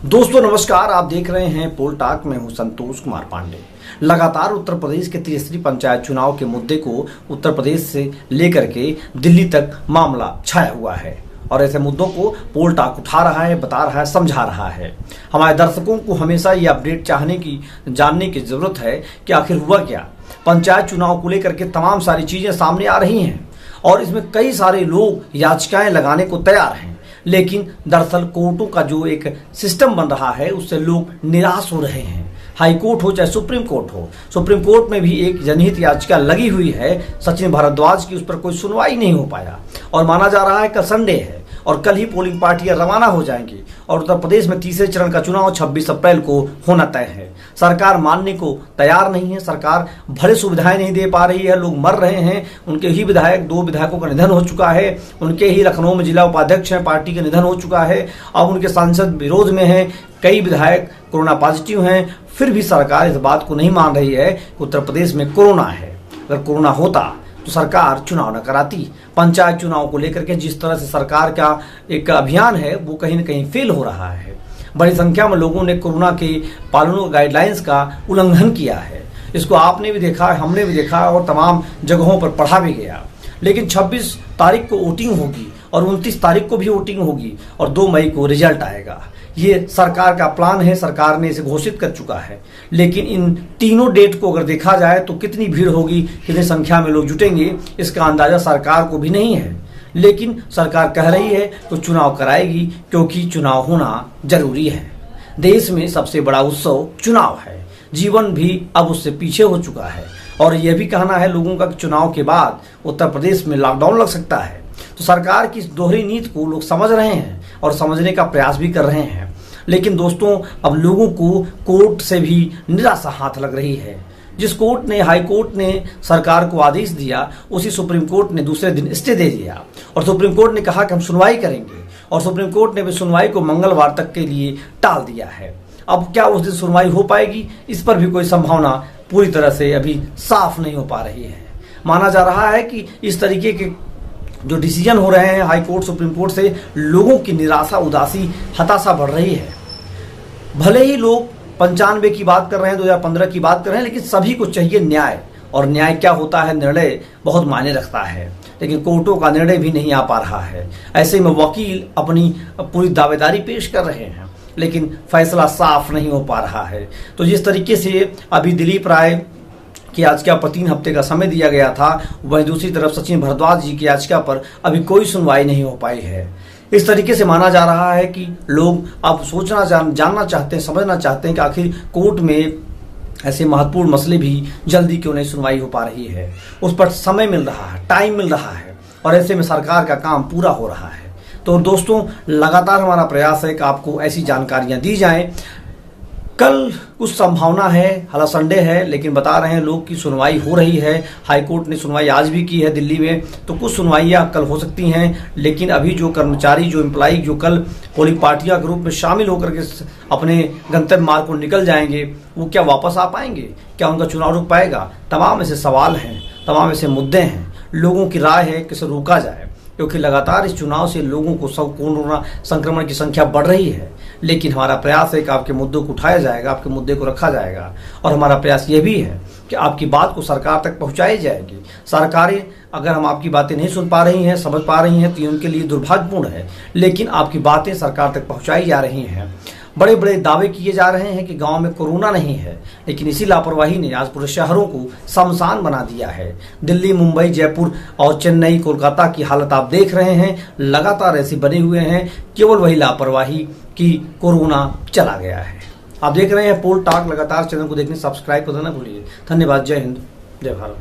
दोस्तों नमस्कार, आप देख रहे हैं पोल टॉक में हूं संतोष कुमार पांडे। लगातार उत्तर प्रदेश के त्रिस्तरीय पंचायत चुनाव के मुद्दे को उत्तर प्रदेश से लेकर के दिल्ली तक मामला छाया हुआ है और ऐसे मुद्दों को पोल टॉक उठा रहा है, बता रहा है, समझा रहा है। हमारे दर्शकों को हमेशा ये अपडेट जानने की जरूरत है कि आखिर हुआ क्या। पंचायत चुनाव को लेकर के तमाम सारी चीजें सामने आ रही हैं और इसमें कई सारे लोग याचिकाएं लगाने को तैयार हैं, लेकिन दरअसल कोर्टों का जो एक सिस्टम बन रहा है उससे लोग निराश हो रहे हैं। हाई कोर्ट हो चाहे सुप्रीम कोर्ट हो, सुप्रीम कोर्ट में भी एक जनहित याचिका लगी हुई है सचिन भारद्वाज की, उस पर कोई सुनवाई नहीं हो पाया और माना जा रहा है कल संडे है और कल ही पोलिंग पार्टियां रवाना हो जाएंगी और उत्तर प्रदेश में तीसरे चरण का चुनाव 26 अप्रैल को होना तय है। सरकार मानने को तैयार नहीं है, सरकार भले सुविधाएं नहीं दे पा रही है, लोग मर रहे हैं। उनके ही विधायक, 2 विधायकों का निधन हो चुका है, उनके ही लखनऊ में जिला उपाध्यक्ष हैं, पार्टी का निधन हो चुका है। अब उनके सांसद विरोध में हैं, कई विधायक कोरोना पॉजिटिव हैं, फिर भी सरकार इस बात को नहीं मान रही है कि उत्तर प्रदेश में कोरोना है। अगर कोरोना होता तो सरकार चुनाव न कराती। पंचायत चुनाव को लेकर के जिस तरह से सरकार का एक अभियान है वो कहीं न कहीं फेल हो रहा है। बड़ी संख्या में लोगों ने कोरोना के पालन गाइडलाइंस का उल्लंघन किया है। इसको आपने भी देखा, हमने भी देखा और तमाम जगहों पर पढ़ा भी गया। लेकिन 26 तारीख को वोटिंग होगी और 29 तारीख को भी वोटिंग होगी और 2 मई को रिजल्ट आएगा। ये सरकार का प्लान है, सरकार ने इसे घोषित कर चुका है। लेकिन इन तीनों डेट को अगर देखा जाए तो कितनी भीड़ होगी, कितनी संख्या में लोग जुटेंगे, इसका अंदाजा सरकार को भी नहीं है। लेकिन सरकार कह रही है तो चुनाव कराएगी क्योंकि चुनाव होना जरूरी है। देश में सबसे बड़ा उत्सव चुनाव है, जीवन भी अब उससे पीछे हो चुका है और यह भी कहना है लोगों का कि चुनाव के बाद उत्तर प्रदेश में लॉकडाउन लग सकता है। तो सरकार की इस दोहरी नीति को लोग समझ रहे हैं और समझने का प्रयास भी कर रहे हैं। लेकिन दोस्तों, अब लोगों को कोर्ट से भी निराशा हाथ लग रही है। जिस कोर्ट ने, हाई कोर्ट ने सरकार को आदेश दिया, उसी सुप्रीम कोर्ट ने दूसरे दिन स्टे दे दिया और सुप्रीम कोर्ट ने कहा कि हम सुनवाई करेंगे और सुप्रीम कोर्ट ने भी सुनवाई को मंगलवार तक के लिए टाल दिया है। अब क्या उस दिन सुनवाई हो पाएगी, इस पर भी कोई संभावना पूरी तरह से अभी साफ नहीं हो पा रही है। माना जा रहा है कि इस तरीके के जो डिसीजन हो रहे हैं हाई कोर्ट, सुप्रीम कोर्ट से, लोगों की निराशा, उदासी, हताशा बढ़ रही है। भले ही लोग 95 की बात कर रहे हैं, 2015 की बात कर रहे हैं, लेकिन सभी को चाहिए न्याय। और न्याय क्या होता है, निर्णय बहुत मायने रखता है। लेकिन कोर्टों का निर्णय भी नहीं आ पा रहा है। ऐसे में वकील अपनी पूरी दावेदारी पेश कर रहे हैं लेकिन फैसला साफ नहीं हो पा रहा है। तो जिस तरीके से अभी दिलीप राय की याचिका पर 3 हफ्ते का समय दिया गया था, वहीं दूसरी तरफ सचिन भारद्वाज जी की याचिका पर अभी कोई सुनवाई नहीं हो पाई है। इस तरीके से माना जा रहा है कि लोग अब जानना चाहते हैं, समझना चाहते हैं कि आखिर कोर्ट में ऐसे महत्वपूर्ण मसले भी जल्दी क्यों नहीं सुनवाई हो पा रही है। उस पर समय मिल रहा है, टाइम मिल रहा है और ऐसे में सरकार का काम पूरा हो रहा है। तो दोस्तों, लगातार हमारा प्रयास है कि आपको ऐसी जानकारियां दी जाएं। कल कुछ संभावना है, हालांकि संडे है, लेकिन बता रहे हैं लोग कि सुनवाई हो रही है। हाई कोर्ट ने सुनवाई आज भी की है दिल्ली में, तो कुछ सुनवाइयां कल हो सकती हैं। लेकिन अभी जो कर्मचारी, जो एम्प्लॉई जो कल पोलिंग पार्टियां के रूप में शामिल होकर के अपने गंतव्य मार्ग को निकल जाएंगे, वो क्या वापस आ पाएंगे? क्या उनका चुनाव रुक पाएगा? तमाम ऐसे सवाल हैं, तमाम ऐसे मुद्दे हैं। लोगों की राय है कि इसे रोका जाए क्योंकि लगातार इस चुनाव से लोगों को कोरोना संक्रमण की संख्या बढ़ रही है। लेकिन हमारा प्रयास है कि आपके मुद्दों को उठाया जाएगा, आपके मुद्दे को रखा जाएगा और हमारा प्रयास ये भी है कि आपकी बात को सरकार तक पहुंचाई जाएगी। सरकारें अगर हम आपकी बातें नहीं सुन पा रही हैं, समझ पा रही हैं, तो ये उनके लिए दुर्भाग्यपूर्ण है। लेकिन आपकी बातें सरकार तक पहुंचाई जा रही हैं। बड़े बड़े दावे किए जा रहे हैं कि गांव में कोरोना नहीं है, लेकिन इसी लापरवाही ने आज पूरे शहरों को शमशान बना दिया है। दिल्ली, मुंबई, जयपुर और चेन्नई, कोलकाता की हालत आप देख रहे हैं, लगातार ऐसे बने हुए हैं। केवल वही लापरवाही कि कोरोना चला गया है। आप देख रहे हैं पोल टॉक। लगातार चैनल को देखने सब्सक्राइब कर देना भूलिए। धन्यवाद। जय हिंद, जय भारत।